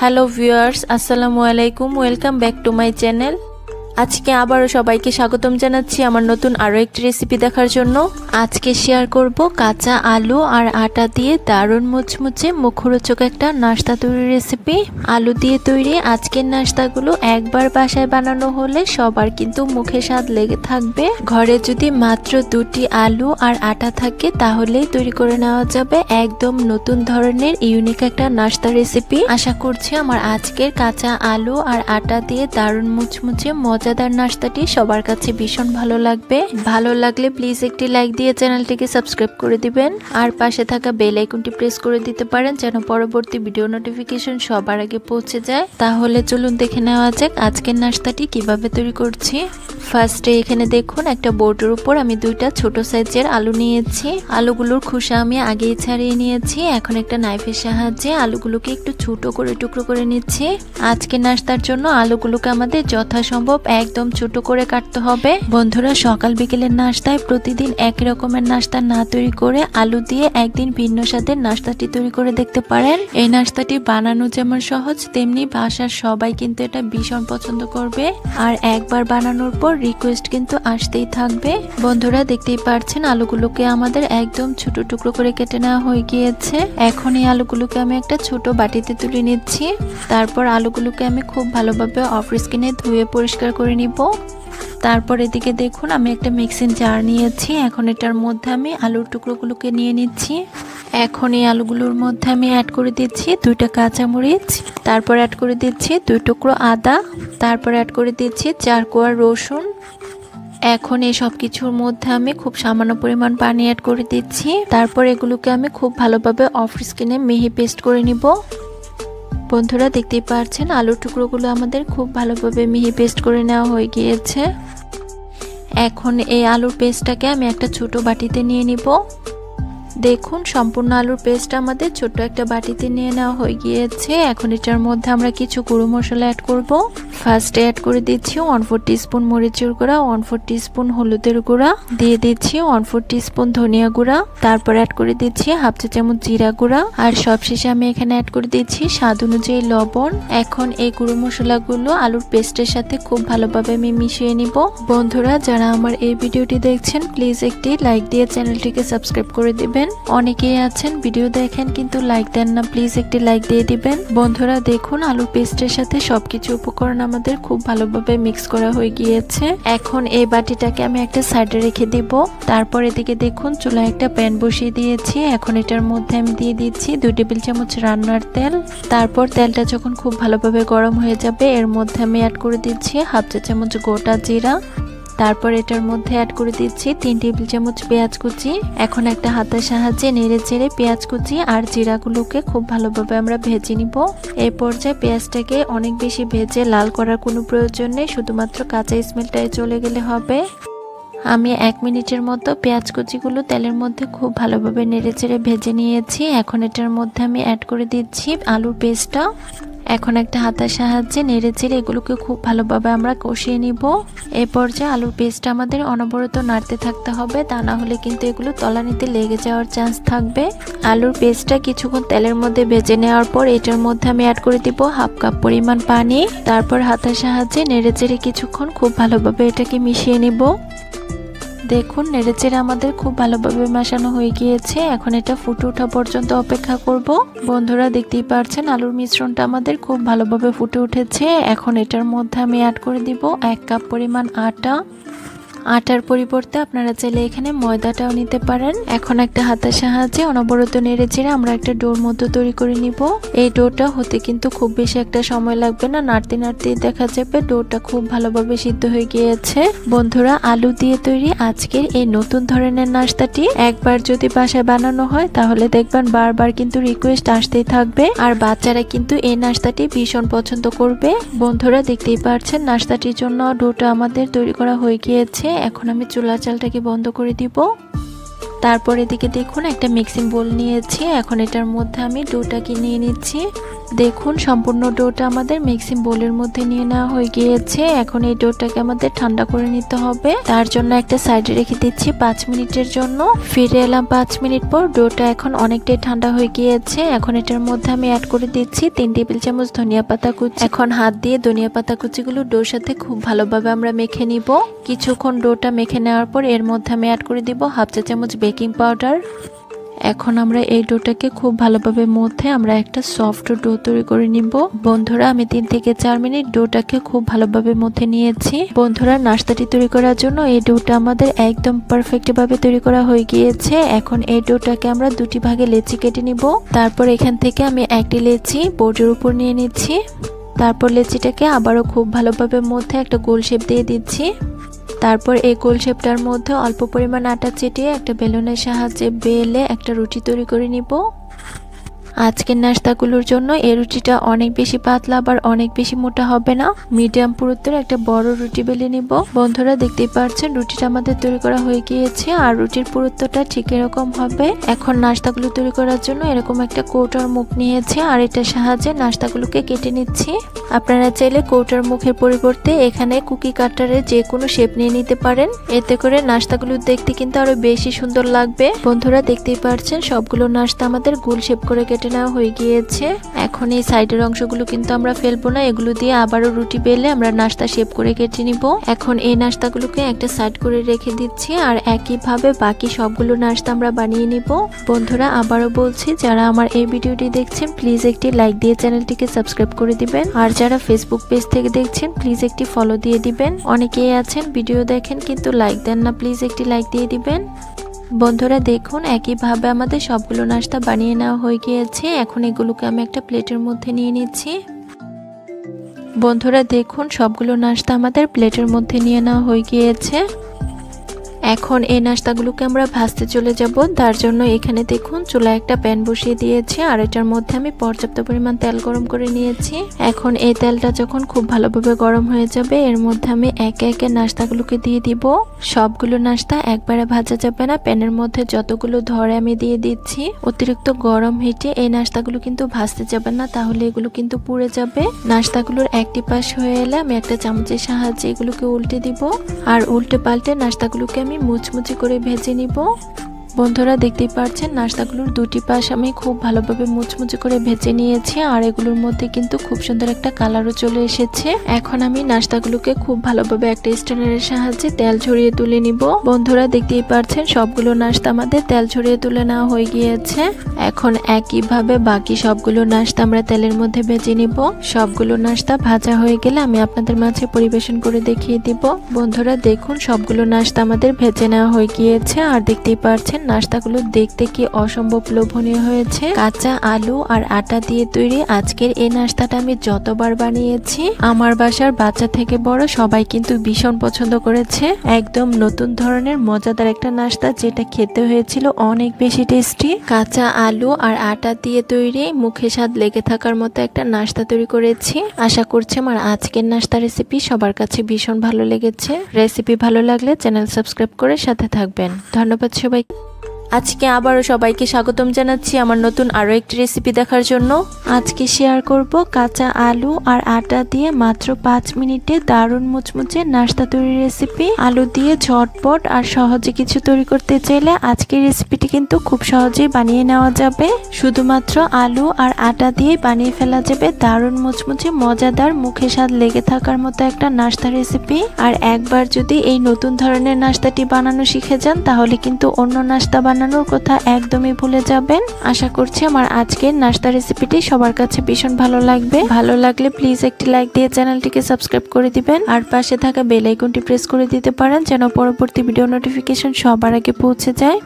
Hello viewers, আসসালামু আলাইকুম। Welcome back to my channel. আজকে আবারও সবাইকে স্বাগতম জানাচ্ছি আমার নতুন আরও একটি রেসিপি দেখার জন্য। আজকে শেয়ার করব কাঁচা আলু আর আটা দিয়ে দারুণ মুচমুচে মুখরোচক একটা নাস্তা তৈরির রেসিপি। আলু দিয়ে তৈরি আজকের নাস্তাগুলো একবার বাসায় বানানো হলে সবার কিন্তু মুখে স্বাদ লেগে থাকবে। ঘরে যদি মাত্র 2টি আলু আর আটা থাকে তাহলেই তৈরি করে নেওয়া যাবে একদম নতুন ধরনের ইউনিক একটা নাস্তা রেসিপি। আশা করছি আমার আজকের কাঁচা আলু আর আটা দিয়ে দারুণ মুচমুচে মজাদার নাস্তাটি সবার কাছে ভীষণ ভালো লাগবে। ভালো লাগলে প্লিজ একটি লাইক দিয়ে চ্যানেলটিকে সাবস্ক্রাইব করে দিবেন আর পাশে থাকা বেল আইকনটি প্রেস করে দিতে পারেন যেন পরবর্তী ভিডিও নোটিফিকেশন সবার আগে পৌঁছে যায়। তাহলে চলুন দেখে নেওয়া যাক আজকের নাস্তাটি কিভাবে তৈরি করছি। ফার্স্টে এখানে দেখুন একটা বোর্ডের উপর আমি 2টা ছোট সাইজের আলু নিয়েছি। আলুগুলোর খোসা আমি আগেই ছাড়িয়ে নিয়েছি। এখন একটা নাইফের সাহায্যে আলুগুলোকে একটু ছোট করে টুকরো করে নিচ্ছি। আজকে নাস্তার জন্য আলুগুলোকে আমাদের যথাসম্ভব একদম ছোট করে কাটতে হবে। বন্ধুরা, সকাল বিকেলের নাস্তায় প্রতিদিন একই রকমের নাস্তা না তৈরি করে আলু দিয়ে একদিন ভিন্ন স্বাদের নাস্তাটি তৈরি করে দেখতে পারেন। এই নাস্তাটি বানানো যেমন সহজ তেমনি বাসার সবাই কিন্তু এটা ভীষণ পছন্দ করবে আর একবার বানানোর পর রিকোয়েস্ট কিন্তু আসতেই থাকবে। বন্ধুরা, দেখতেই পারছেন আলুগুলোকে আমাদের একদম ছোট টুকরো করে কেটে নেওয়া হয়ে গিয়েছে। এখন এই আলুগুলোকে আমি একটা ছোট বাটিতে তুলে নিচ্ছি। তারপর আলুগুলোকে আমি খুব ভালোভাবে অফ স্কিনে ধুয়ে পরিষ্কার করে নিব। তারপর এদিকে দেখুন আমি একটা মিক্সিং জার নিয়েছি। এখন এটার মধ্যে আমি আলুর টুকরোগুলোকে নিয়ে নিচ্ছি। এখন এই আলুগুলোর মধ্যে আমি অ্যাড করে দিচ্ছি 2টা কাঁচামরিচ, তারপর অ্যাড করে দিচ্ছি 2 টুকরো আদা, তারপর অ্যাড করে দিচ্ছি 4 কোয়া রসুন। এখন এই সব কিছুর মধ্যে আমি খুব সামান্য পরিমাণ পানি অ্যাড করে দিচ্ছি। তারপর এগুলোকে আমি খুব ভালোভাবে অফ স্কিনে মিহি পেস্ট করে নিব। বন্ধুরা, দেখতেই পাচ্ছেন আলুর টুকরোগুলো আমাদের খুব ভালোভাবে মিহি পেস্ট করে নেওয়া হয়ে গিয়েছে। এখন এই আলুর পেস্টটাকে আমি একটা ছোট বাটিতে নিয়ে নিব। দেখুন সম্পূর্ণ আলুর পেস্টটা আমাদের ছোট একটা বাটিতে নিয়ে নেওয়া হয়ে গিয়েছে। এখন এটার মধ্যে আমরা কিছু গুঁড়ো মশলা অ্যাড করব। ফার্স্টে অ্যাড করে দিচ্ছি 1/4 টিস্পুন মরিচের গুঁড়া, 1/4 টিস্পুন হলুদের গুঁড়া, দিয়ে দিচ্ছি 1/4 টিস্পুন ধনিয়া গুঁড়া, তারপর অ্যাড করে দিচ্ছি 1/2 চা চামচ জিরা গুঁড়া আর সবশেষে আমি এখানে অ্যাড করে দিচ্ছি স্বাদ অনুযায়ী লবণ। এখন এই গুঁড়ো মশলাগুলো আলুর পেস্টের সাথে খুব ভালোভাবে আমি মিশিয়ে নিব। বন্ধুরা, যারা আমার এই ভিডিওটি দেখছেন প্লিজ একটি লাইক দিয়ে চ্যানেলটিকে সাবস্ক্রাইব করে দিবেন। অনেকেই আছেন ভিডিও দেখেন কিন্তু লাইক দেন না, প্লিজ একটি লাইক দিয়ে দিবেন। বন্ধুরা, দেখুন আলুর পেস্টের সাথে সবকিছু উপকরণ আমাদের খুব ভালোভাবে মিক্স করা হয়ে গিয়েছে। এখন এই বাটিটাকে আমি একটা সাইডে রেখে দিব। তারপর এদিকে দেখুন চুলায় একটা প্যান বসিয়ে দিয়েছি। এখন এটার মধ্যে আমি দিয়ে দিচ্ছি 2 টেবিল চামচ রান্নার তেল। তারপর তেলটা যখন খুব ভালোভাবে গরম হয়ে যাবে এর মধ্যে আমি অ্যাড করে দিচ্ছি 1/2 চা চামচ গোটা জিরা। তারপর এটার মধ্যে অ্যাড করে দিচ্ছি 3 টেবিল চামচ পেঁয়াজ কুচি। এখন একটা হাতের সাহায্যে নেড়ে চেড়ে পেঁয়াজ কুচি আর জিরাগুলোকে খুব ভালোভাবে আমরা ভেজে নিব। এই পর্যায়ে পেঁয়াজটাকে অনেক বেশি ভেজে লাল করার কোনো প্রয়োজন নেই, শুধুমাত্র কাঁচা স্মেলটাই চলে গেলে হবে। আমি 1 মিনিটের মতো পেঁয়াজ কুচিগুলো তেলের মধ্যে খুব ভালোভাবে নেড়ে চেড়ে ভেজে নিয়েছি। এখন এটার মধ্যে আমি অ্যাড করে দিচ্ছি আলুর পেস্টটা। এখন একটা হাতের সাহায্যে নেড়ে চেড়ে এগুলোকে খুব ভালোভাবে আমরা কষিয়ে নিব। এই পর্যায়ে আলুর পেস্টটা আমাদের অনবরত নাড়তে থাকতে হবে, তা না হলে কিন্তু এগুলো তলানিতে লেগে যাওয়ার চান্স থাকবে। আলুর পেস্টটা কিছুক্ষণ তেলের মধ্যে ভেজে নেওয়ার পর এটার মধ্যে আমি অ্যাড করে দিব 1/2 কাপ পরিমাণ পানি। তারপর হাতের সাহায্যে নেড়ে চেড়ে কিছুক্ষণ খুব ভালোভাবে এটাকে মিশিয়ে নিব। দেখুন নেড়েচেড়ে আমাদের খুব ভালোভাবে মেশানো হয়ে গিয়েছে। এখন এটা ফুটে ওঠা পর্যন্ত অপেক্ষা করব। বন্ধুরা, দেখতেই পাচ্ছেন আলুর মিশ্রণটা আমাদের খুব ভালোভাবে ফুটে উঠেছে। এখন এটার মধ্যে আমি অ্যাড করে দিব 1 কাপ পরিমাণ আটা। আটার পরিবর্তে আপনারা চাইলে এখানে ময়দাটাও নিতে পারেন। এখন একটা হাতের সাহায্যে অনবরত নেড়ে চেড়ে আমরা একটা ডোর মতো তৈরি করে নিব। এই ডোটা হতে কিন্তু খুব বেশি একটা সময় লাগবে না, নাড়তে নাড়তেই দেখা যাবে ডোটা খুব ভালোভাবে সিদ্ধ হয়ে গিয়েছে। বন্ধুরা, আলু দিয়ে তৈরি আজকের এই নতুন ধরনের নাস্তাটি একবার যদি বাসায় বানানো হয় তাহলে দেখবেন বারবার কিন্তু রিকোয়েস্ট আসতেই থাকবে আর বাচ্চারা কিন্তু এই নাস্তাটি ভীষণ পছন্দ করবে। বন্ধুরা, দেখতেই পাচ্ছেন নাস্তাটির জন্য ডোটা আমাদের তৈরি করা হয়ে গিয়েছে। এখন আমি চুলার জালটাকে বন্ধ করে দিব। তারপর এদিকে দেখুন একটা মিক্সিং বোল নিয়েছি। এখন এটার মধ্যে আমি ডোটাকে নিয়ে নিচ্ছি। দেখুন সম্পূর্ণ ডোটা আমাদের মিক্সিং বোলের মধ্যে নিয়ে নেওয়া হয়ে গিয়েছে। এখন এই ডোটাকে আমাদের ঠান্ডা করে নিতে হবে। তার জন্য একটা সাইডে রেখে দিচ্ছি 5 মিনিটের জন্য। ফিরে এলাম 5 মিনিট পর। ডোটা এখন অনেকটাই ঠান্ডা হয়ে গিয়েছে। এখন এটার মধ্যে আমি অ্যাড করে দিচ্ছি 3 টেবিল চামচ ধনিয়া পাতা কুচি। এখন হাত দিয়ে ধনিয়া পাতা কুচিগুলো ডোর সাথে খুব ভালোভাবে আমরা মেখে নিব। কিছুক্ষণ ডোটা মেখে নেওয়ার পর এর মধ্যে আমি অ্যাড করে দিব 1/2 চা চামচ বেকিং পাউডার। এখন আমরা এই ডোটাকে খুব ভালোভাবে মধ্যে আমরা একটা সফট ডো তৈরি করে নিব। বন্ধুরা আমি 3 থেকে 4 মিনিট ডোটাকে খুব ভালোভাবে মধ্যে নিয়েছি। বন্ধুরা নাস্তাটি তৈরি করার জন্য এই ডোটা আমাদের একদম পারফেক্ট ভাবে তৈরি করা হয়ে গিয়েছে। এখন এই ডোটাকে আমরা দুটি ভাগে লেচি কেটে নিব। তারপর এখান থেকে আমি একটি লেচি বোর্ডের উপর নিয়ে নিচ্ছি। তারপর লেচিটাকে আবারও খুব ভালোভাবে মধ্যে একটা গোল শেপ দিয়ে দিচ্ছি। তারপর এই গোল শেপটার মধ্যে অল্প পরিমাণ আটা চেটিয়ে একটা বেলুনের সাহায্যে বেলে একটা রুটি তৈরি করে নিব। আজকের নাস্তাগুলোর জন্য এই রুটিটা অনেক বেশি পাতলা আবার অনেক বেশি মোটা হবে না, মিডিয়াম পুরুত্বের একটা বড় রুটি বেলে নিব। বন্ধুরা দেখতেই পাচ্ছেন রুটিটা আমাদের তৈরি করা হয়ে গিয়েছে আর রুটির পুরুত্বটা ঠিক এরকম হবে। এখন নাস্তাগুলো তৈরি করার জন্য এরকম একটা কৌটার মুখ নিয়েছি আর এটার সাহায্যে নাস্তাগুলোকে কেটে নিচ্ছি। আপনারা চাইলে কৌটার মুখের পরিবর্তে এখানে কুকি কাটারের যে কোনো শেপ নিয়ে নিতে পারেন, এতে করে নাস্তাগুলো দেখতে কিন্তু আরো বেশি সুন্দর লাগবে। বন্ধুরা দেখতেই পাচ্ছেন সবগুলো নাস্তা আমাদের গোল শেপ করে কেটে নেওয়া হয়ে গিয়েছে। এখন এই সাইডের অংশগুলো কিন্তু আমরা ফেলবো না, এগুলো দিয়ে আবারও রুটি বেলে আমরা নাস্তা শেপ করে কেটে নিব। এখন এই নাস্তাগুলোকে একটা সাইড করে রেখে দিচ্ছি আর একইভাবে বাকি সবগুলো নাস্তা আমরা বানিয়ে নিব। বন্ধুরা আবারও বলছি, যারা আমার এই ভিডিওটি দেখছেন প্লিজ একটি লাইক দিয়ে চ্যানেলটিকে সাবস্ক্রাইব করে দিবেন, আর যারা ফেসবুক পেজ থেকে দেখছেন প্লিজ একটি ফলো দিয়ে দিবেন। অনেকেই আছেন ভিডিও দেখেন কিন্তু লাইক দেন না, প্লিজ একটি লাইক দিয়ে দিবেন। বন্ধুরা দেখুন একইভাবে আমাদের সবগুলো নাস্তা বানিয়ে নেওয়া হয়ে গিয়েছে। এখন এগুলোকে আমি একটা প্লেটের মধ্যে নিয়ে নিচ্ছি। বন্ধুরা দেখুন সবগুলো নাস্তা আমাদের প্লেটের মধ্যে নিয়ে নেওয়া হয়ে গিয়েছে। এখন এই নাস্তাগুলোকে আমরা ভাজতে চলে যাব। তার জন্য এখানে দেখুন চুলায় একটা প্যান বসিয়ে দিয়েছি আর এটার মধ্যে আমি পর্যাপ্ত পরিমাণ তেল গরম করে নিয়েছি। এখন এই তেলটা যখন খুব ভালোভাবে গরম হয়ে যাবে এর মধ্যে আমি একে একে নাস্তাগুলোকে দিয়ে দিব। সবগুলো নাস্তা একবারে ভাজা যাবে না, প্যানের মধ্যে যতগুলো ধরে আমি দিয়ে দিচ্ছি। অতিরিক্ত গরম হিটে এই নাস্তাগুলো কিন্তু ভাজতে যাবে না, তাহলে এগুলো কিন্তু পুড়ে যাবে। নাস্তাগুলোর একটি পাশ হয়ে এলে আমি একটা চামচের সাহায্যে এগুলোকে উল্টে দিব আর উল্টে পাল্টে নাস্তাগুলোকে আমি মুচমুচি করে ভেজে নিব। বন্ধুরা দেখতেই পাচ্ছেন নাস্তাগুলোর দুটি পাশ আমি খুব ভালোভাবে মুচমুচি করে ভেজে নিয়েছি আর এগুলোর মধ্যে কিন্তু খুব সুন্দর একটা কালারও চলে এসেছে। এখন আমি নাস্তাগুলোকে খুব ভালোভাবে একটা স্ট্যান্ডারের সাহায্যে তেল ঝরিয়ে তুলে নিব। বন্ধুরা দেখতেই পাচ্ছেন সবগুলো নাস্তা আমাদের তেল ঝরিয়ে তুলে নেওয়া হয়ে গিয়েছে। এখন একইভাবে বাকি সবগুলো নাস্তা আমরা তেলের মধ্যে ভেজে নিব। সবগুলো নাস্তা ভাজা হয়ে গেলে আমি আপনাদের মাঝে পরিবেশন করে দেখিয়ে দিব। বন্ধুরা দেখুন সবগুলো নাস্তা আমাদের ভেজে নেওয়া হয়ে গিয়েছে আর দেখতেই পাচ্ছেন নাস্তাগুলো দেখতে কি অসম্ভব লোভনীয় হয়েছে। কাঁচা আলু আর আটা দিয়ে তৈরি আজকের এই নাস্তাটা আমি যতবার বানিয়েছি আমার বাসার বাচ্চা থেকে বড় সবাই কিন্তু ভীষণ পছন্দ করেছে। একদম নতুন ধরনের মজাদার একটা নাস্তা, যেটা খেতে হয়েছিল অনেক বেশি টেস্টি। কাঁচা আলু আর আটা দিয়ে তৈরি মুখে স্বাদ লেগে থাকার মতো একটা নাস্তা তৈরি করেছি। আশা করছি আমার আজকের নাস্তা রেসিপি সবার কাছে ভীষণ ভালো লেগেছে। রেসিপি ভালো লাগলে চ্যানেল সাবস্ক্রাইব করে সাথে থাকবেন। ধন্যবাদ সবাই। আজকে আবারও সবাইকে স্বাগতম জানাচ্ছি আমার নতুন আরো একটি রেসিপি দেখার জন্য। আজকে শেয়ার করব কাঁচা আলু আর আটা দিয়ে মাত্র 5 মিনিটে দারুণ মুচমুচে নাস্তা তৈরির রেসিপি। আলু দিয়ে ঝটপট আর সহজে কিছু তৈরি করতে চাইলে আজকের রেসিপিটি কিন্তু খুব সহজেই বানিয়ে নেওয়া যাবে। শুধুমাত্র আলু আর আটা দিয়ে বানিয়ে ফেলা যাবে দারুণ মুচমুচে মজাদার মুখে স্বাদ লেগে থাকার মতো একটা নাস্তা রেসিপি। আর একবার যদি এই নতুন ধরনের নাস্তাটি বানানো শিখে যান তাহলে কিন্তু অন্য নাস্তা বানানোর কথা একদমই ভুলে যাবেন। আশা করছি আমার আজকের নাস্তা রেসিপিটি সবার কাছে ভীষণ ভালো লাগবে। ভালো লাগলে প্লিজ একটি লাইক দিয়ে চ্যানেলটিকে সাবস্ক্রাইব করে দিবেন আর পাশে থাকা বেল আইকনটি প্রেস করে দিতে পারেন যেন পরবর্তী ভিডিও নোটিফিকেশন সবার আগে পৌঁছে যায়।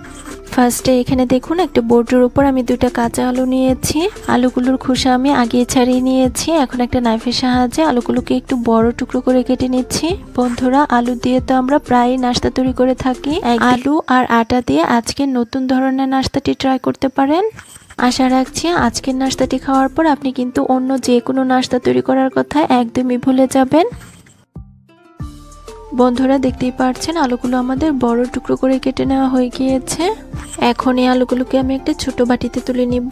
ফার্স্টে এখানে দেখুন একটা বোর্ডের উপর আমি 2টা কাঁচা আলু নিয়েছি। আলুগুলোর খোসা আমি আগে ছাড়িয়ে নিয়েছি। এখন একটা নাইফের সাহায্যে আলুগুলোকে একটু বড় টুকরো করে কেটে নিচ্ছি। বন্ধুরা আলু দিয়ে তো আমরা প্রায় নাস্তা তৈরি করে থাকি, আলু আর আটা দিয়ে আজকে নতুন ধরনের নাস্তাটি ট্রাই করতে পারেন। আশা রাখছি আজকের নাস্তাটি খাওয়ার পর আপনি কিন্তু অন্য যে কোনো নাস্তা তৈরি করার কথা একদমই ভুলে যাবেন। বন্ধুরা দেখতেই পাচ্ছেন আলুগুলো আমাদের বড় টুকরো করে কেটে নেওয়া হয়ে গিয়েছে। এখন এই আলুগুলোকে আমি একটা ছোট বাটিতে তুলে নিব।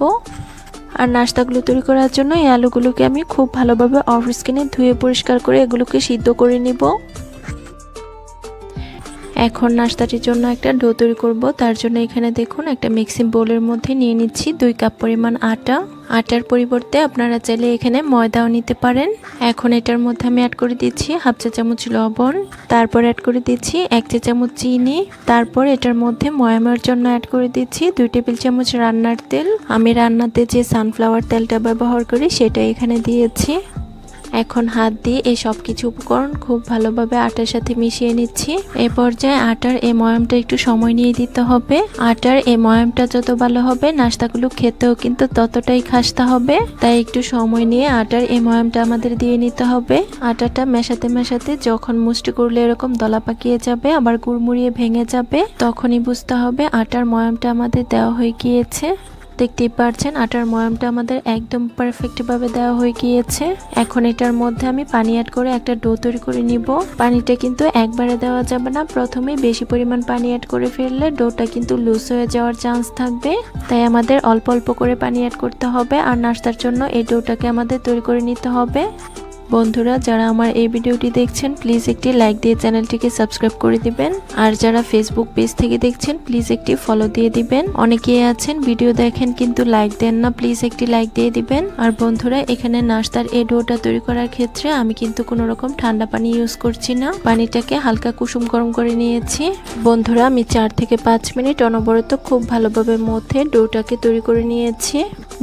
আর নাস্তাগুলো তৈরি করার জন্য এই আলুগুলোকে আমি খুব ভালোভাবে অফ স্ক্রিনে ধুয়ে পরিষ্কার করে এগুলোকে সিদ্ধ করে নিব। এখন নাস্তাটির জন্য একটা ডো তৈরি করব। তার জন্য এখানে দেখুন একটা মিক্সিং বোলের মধ্যে নিয়ে নিচ্ছি 2 কাপ পরিমাণ আটা। আটার পরিবর্তে আপনারা চাইলে এখানে ময়দাও নিতে পারেন। এখন এটার মধ্যে আমি অ্যাড করে দিচ্ছি হাফ চা চামচ লবণ, তারপর অ্যাড করে দিচ্ছি 1 চা চামচ চিনি, তারপর এটার মধ্যে ময়ামের জন্য অ্যাড করে দিচ্ছি 2 টেবিল চামচ রান্নার তেল। আমি রান্নাতে যে সানফ্লাওয়ার তেলটা ব্যবহার করি সেটা এখানে দিয়েছি। এখন হাত দিয়ে এই সব কিছু উপকরণ খুব ভালোভাবে আটার সাথে মিশিয়ে নিচ্ছি। এই পর্যায়ে আটার এই ময়ামটা একটু সময় নিয়ে দিতে হবে। আটার এই ময়ামটা যত ভালো হবে নাস্তাগুলো খেতেও কিন্তু ততটাই খাস্তা হবে, তাই একটু সময় নিয়ে আটার এই ময়ামটা আমাদের দিয়ে নিতে হবে। আটাটা মেশাতে মেশাতে যখন মুষ্টি করলে এরকম দলা পাকিয়ে যাবে আবার গুড়মুড়িয়ে ভেঙে যাবে, তখনই বুঝতে হবে আটার ময়ামটা আমাদের দেওয়া হয়ে গিয়েছে। দেখতেই পাচ্ছেন আটার ময়ামটা আমাদের একদম পারফেক্ট ভাবে দেওয়া হয়ে গিয়েছে। এখন এটার মধ্যে আমি পানি অ্যাড করে একটা ডো তৈরি করে নিব। পানিটা কিন্তু একবারে দেওয়া যাবে না, প্রথমে বেশি পরিমাণ পানি অ্যাড করে ফেললে ডোটা কিন্তু লুজ হয়ে যাওয়ার চান্স থাকবে, তাই আমাদের অল্প অল্প করে পানি অ্যাড করতে হবে। আর নাস্তার জন্য এই ডোটাকে আমাদের তৈরি করে নিতে হবে। বন্ধুরা যারা আমার এই ভিডিওটি দেখছেন প্লিজ একটি লাইক দিয়ে চ্যানেলটিকে সাবস্ক্রাইব করে দিবেন, আর যারা ফেসবুক পেজ থেকে দেখছেন প্লিজ একটি ফলো দিয়ে দিবেন। অনেকেই আছেন ভিডিও দেখেন কিন্তু লাইক দেন না, প্লিজ একটি লাইক দিয়ে দিবেন। আর বন্ধুরা এখানে নাস্তার এই ডোটা তৈরি করার ক্ষেত্রে আমি কিন্তু কোনো রকম ঠান্ডা পানি ইউজ করছি না, পানিটাকে হালকা কুসুম গরম করে নিয়েছি। বন্ধুরা আমি 4 থেকে 5 মিনিট অনবরত খুব ভালোভাবে মধ্যে ডোটাকে তৈরি করে নিয়েছি।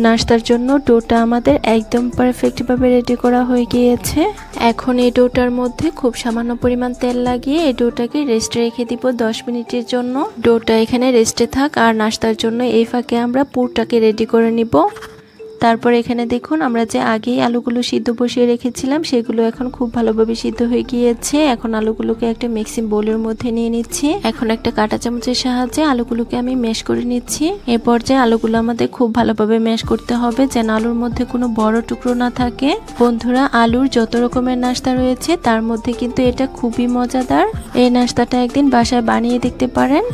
নাস্তার জন্য ডোটা আমাদের একদম পারফেক্ট ভাবে রেডি করা হয়ে গিয়েছে। এখন এই ডোটার মধ্যে খুব সামান্য পরিমাণ তেল লাগিয়ে এই ডোটাকে রেস্টে রেখে দিব 10 মিনিটের জন্য। ডোটা এখানে রেস্টে থাক আর নাস্তার জন্য এই ফাঁকে আমরা পুরটাকে রেডি করে নিব। তারপর এখানে দেখুন আমরা যে আগেই আলুগুলো সিদ্ধ বসিয়ে রেখেছিলাম সেগুলো এখন খুব ভালোভাবে সিদ্ধ হয়ে গিয়েছে। এখন আলুগুলোকে একটা মিক্সিং বোলের মধ্যে নিয়ে নিচ্ছি। এখন একটা কাঁটা চামচের সাহায্যে আলুগুলোকে আমি ম্যাশ করে নিচ্ছি। এই পর্যায়ে আলুগুলো আমাদের খুব ভালোভাবে ম্যাশ করতে হবে যেন আলুর মধ্যে কোনো বড় টুকরো না থাকে। বন্ধুরা আলুর যত রকমের নাস্তা রয়েছে তার মধ্যে কিন্তু এটা খুবই মজাদার। এই নাস্তাটা একদিন বাসায় বানিয়ে দেখতে পারেন।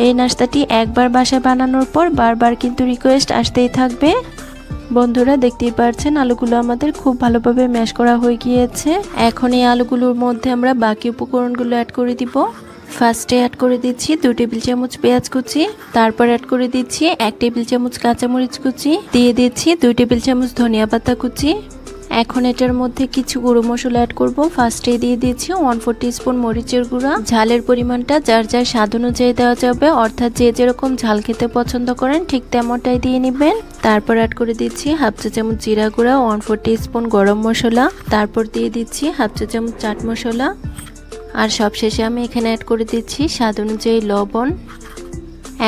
এই নাস্তাটি একবার বাসায় বানানোর পর বারবার কিন্তু রিকোয়েস্ট আসতেই থাকবে। বন্ধুরা দেখতেই পাচ্ছেন আলুগুলো আমাদের খুব ভালোভাবে ম্যাশ করা হয়ে গিয়েছে। এখন এই আলুগুলোর মধ্যে আমরা বাকি উপকরণগুলো অ্যাড করে দিব। ফার্স্টে অ্যাড করে দিচ্ছি 2 টেবিল চামচ পেঁয়াজ কুচি, তারপর অ্যাড করে দিচ্ছি 1 টেবিল চামচ কাঁচামরিচ কুচি, দিয়ে দিচ্ছি 2 টেবিল চামচ ধনিয়া পাতা কুচি। এখন এটার মধ্যে কিছু গুঁড়ো মশলা অ্যাড করব। ফার্স্টে দিয়ে দিচ্ছি 1/4 টিস্পুন মরিচের গুঁড়া। ঝালের পরিমাণটা যার যার স্বাদ অনুযায়ী দেওয়া যাবে, অর্থাৎ যে যেরকম ঝাল খেতে পছন্দ করেন ঠিক তেমনটাই দিয়ে নেবেন। তারপর অ্যাড করে দিচ্ছি হাফ চা চামচ জিরা গুঁড়া, 1/4 টিস্পুন গরম মশলা, তারপর দিয়ে দিচ্ছি হাফ চা চামচ চাট মশলা, আর সবশেষে আমি এখানে অ্যাড করে দিচ্ছি স্বাদ অনুযায়ী লবণ।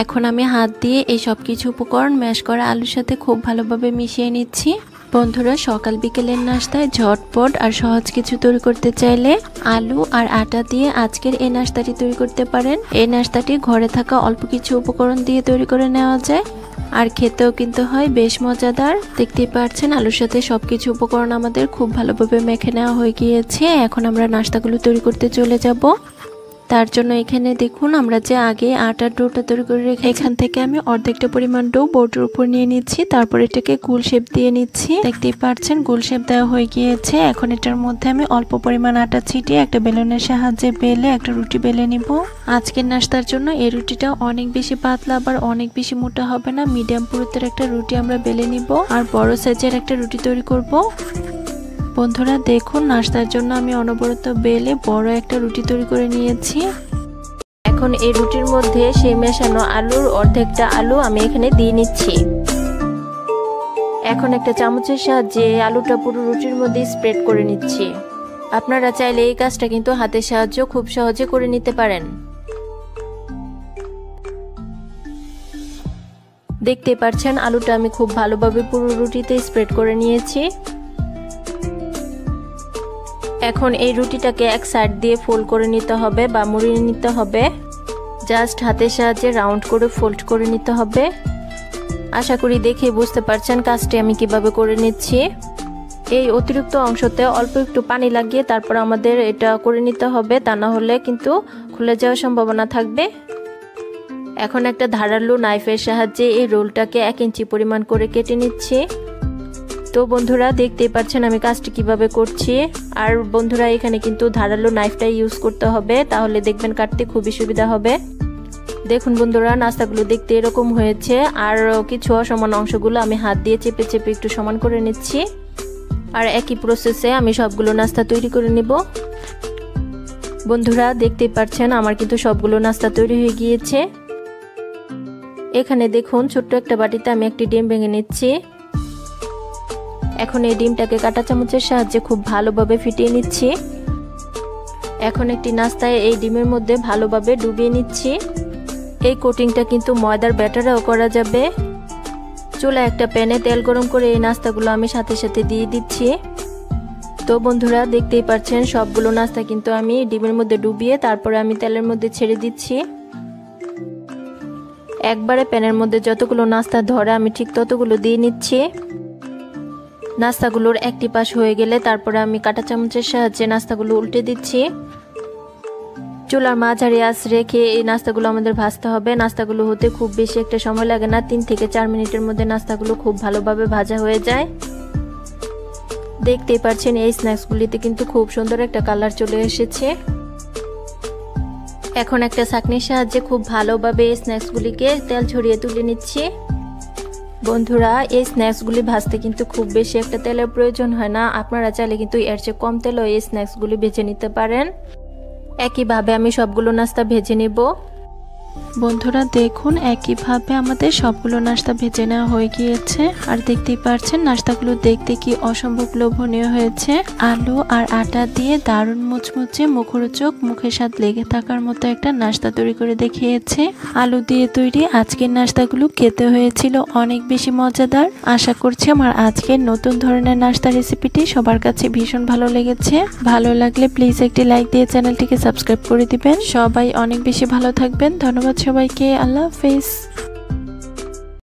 এখন আমি হাত দিয়ে এই সব কিছু উপকরণ ম্যাশ করা আলুর সাথে খুব ভালোভাবে মিশিয়ে নিচ্ছি। বন্ধুরা সকাল বিকেলের নাস্তায় ঝটপট আর সহজ কিছু তৈরি করতে চাইলে আলু আর আটা দিয়ে আজকের এই নাস্তাটি তৈরি করতে পারেন। এই নাস্তাটি ঘরে থাকা অল্প কিছু উপকরণ দিয়ে তৈরি করে নেওয়া যায়, আর খেতেও কিন্তু হয় বেশ মজাদার। দেখতেই পাচ্ছেন আলুর সাথে সবকিছু উপকরণ আমাদের খুব ভালোভাবে মেখে নেওয়া হয়ে গিয়েছে। এখন আমরা নাস্তাগুলো তৈরি করতে চলে যাব। তার জন্য এখানে দেখুন আমরা যে আগে আটার ডোটা তৈরি করে রেখে এখান থেকে আমি অর্ধেকটা পরিমাণ ডো বোর্ডের উপর নিয়ে নিচ্ছি, তারপর এটাকে গোল শেপ দিয়ে নিচ্ছি। দেখতেই পাচ্ছেন গোল শেপ দেওয়া হয়ে গিয়েছে। এখন এটার মধ্যে আমি অল্প পরিমাণ আটা ছিটিয়ে একটা বেলুনের সাহায্যে বেলে একটা রুটি বেলে নিব। আজকের নাস্তার জন্য এই রুটিটা অনেক বেশি পাতলা আবার অনেক বেশি মোটা হবে না, মিডিয়াম পুরুত্বের একটা রুটি আমরা বেলে নিব আর বড় সাইজের একটা রুটি তৈরি করব। বন্ধুরা দেখুন নাস্তার জন্য আমি অনবরত বেলে বড় একটা রুটি তৈরি করে নিয়েছি। এখন এই রুটির মধ্যে সেই মেশানো আলুর অর্ধেকটা আলু আমি এখানে দিয়ে নিচ্ছি। এখন একটা চামচের সাহায্যে আলুটা পুরো রুটির মধ্যে স্প্রেড করে নিচ্ছি। আপনারা চাইলে এই কাজটা কিন্তু হাতের সাহায্যে খুব সহজে করে নিতে পারেন। দেখতে পাচ্ছেন আলুটা আমি খুব ভালোভাবে পুরো রুটিতে স্প্রেড করে নিয়েছি। এখন এই রুটিটাকে এক সাইড দিয়ে ফোল্ড করে নিতে হবে বা মুড়িয়ে নিতে হবে। জাস্ট হাতের সাহায্যে রাউন্ড করে ফোল্ড করে নিতে হবে। আশা করি দেখে বুঝতে পারছেন কাজটি আমি কিভাবে করে নিচ্ছি। এই অতিরিক্ত অংশতে অল্প একটু পানি লাগিয়ে তারপর আমাদের এটা করে নিতে হবে, তা না হলে কিন্তু খুলে যাওয়ার সম্ভাবনা থাকবে। এখন একটা ধারালো নাইফের সাহায্যে এই রোলটাকে 1 ইঞ্চি পরিমাণ করে কেটে নিচ্ছি। তো বন্ধুরা দেখতেই পাচ্ছেন আমি কাজটি কিভাবে করছি। আর বন্ধুরা এখানে কিন্তু ধারালো নাইফটা ইউজ করতে হবে, তাহলে দেখবেন কাটতে খুবই সুবিধা হবে। দেখুন বন্ধুরা নাস্তাগুলো দেখতে এরকম হয়েছে, আর কিছু অসমান অংশগুলো আমি হাত দিয়ে চেপে চেপে একটু সমান করে নিচ্ছি। আর একই প্রসেসে আমি সবগুলো নাস্তা তৈরি করে নিব। বন্ধুরা দেখতেই পাচ্ছেন আমার কিন্তু সবগুলো নাস্তা তৈরি হয়ে গিয়েছে। এখানে দেখুন ছোট্ট একটা বাটিতে আমি একটি ডিম ভেঙে নিচ্ছি। এখন এই ডিমটাকে কাঁটা চামচের সাহায্যে খুব ভালোভাবে ফিটিয়ে নিচ্ছি। এখন একটি নাস্তায় এই ডিমের মধ্যে ভালোভাবে ডুবিয়ে নিচ্ছি। এই কোটিংটা কিন্তু ময়দার ব্যাটারেও করা যাবে। চুলায় একটা প্যানে তেল গরম করে এই নাস্তাগুলো আমি সাথে সাথে দিয়ে দিচ্ছি। তো বন্ধুরা দেখতেই পাচ্ছেন সবগুলো নাস্তা কিন্তু আমি ডিমের মধ্যে ডুবিয়ে তারপরে আমি তেলের মধ্যে ছেড়ে দিচ্ছি। একবারে প্যানের মধ্যে যতগুলো নাস্তা ধরে আমি ঠিক ততগুলো দিয়ে নিচ্ছি। নাস্তাগুলোর একটি পাশ হয়ে গেলে তারপরে আমি কাঁটা চামচের সাহায্যে নাস্তাগুলো উল্টে দিচ্ছি। চুলার মাঝারি আঁচ রেখে এই নাস্তাগুলো আমাদের ভাজতে হবে। নাস্তাগুলো হতে খুব বেশি একটা সময় লাগে না, 3 থেকে 4 মিনিটের মধ্যে নাস্তাগুলো খুব ভালোভাবে ভাজা হয়ে যায়। দেখতেই পাচ্ছেন এই স্ন্যাক্সগুলিতে কিন্তু খুব সুন্দর একটা কালার চলে এসেছে। এখন একটা ছাঁকনির সাহায্যে খুব ভালোভাবে এই স্ন্যাক্সগুলিকে তেল ছড়িয়ে তুলে নিচ্ছি। বন্ধুরা এই স্ন্যাক্সগুলি ভাজতে কিন্তু খুব বেশি একটা তেলের প্রয়োজন হয় না, আপনারা চাইলে কিন্তু এর চেয়ে কম তেলেও এই স্ন্যাক্সগুলি ভেজে নিতে পারেন। একইভাবে আমি সবগুলো নাস্তা ভেজে নেব। বন্ধুরা দেখুন একইভাবে আমাদের সবগুলো নাস্তা ভেজে নেওয়া হয়ে গিয়েছে। আর দেখতেই পাচ্ছেন নাস্তাগুলো দেখতে কি অসম্ভব লোভনীয় হয়েছে। আলু আর আটা দিয়ে দারুণ মুচমুচে মুখরোচক, মুখের স্বাদ লেগে থাকার মতো একটা নাস্তা তৈরি করে দেখিয়েছে। আলু দিয়ে তৈরি আজকের নাস্তাগুলো খেতে হয়েছিল অনেক বেশি মজাদার। আশা করছি আমার আজকের নতুন ধরনের নাস্তা রেসিপিটি সবার কাছে ভীষণ ভালো লেগেছে। ভালো লাগলে প্লিজ একটি লাইক দিয়ে চ্যানেলটিকে সাবস্ক্রাইব করে দিবেন। সবাই অনেক বেশি ভালো থাকবেন। ধন্যবাদ সবাইকে। আল্লাহ হাফেজ।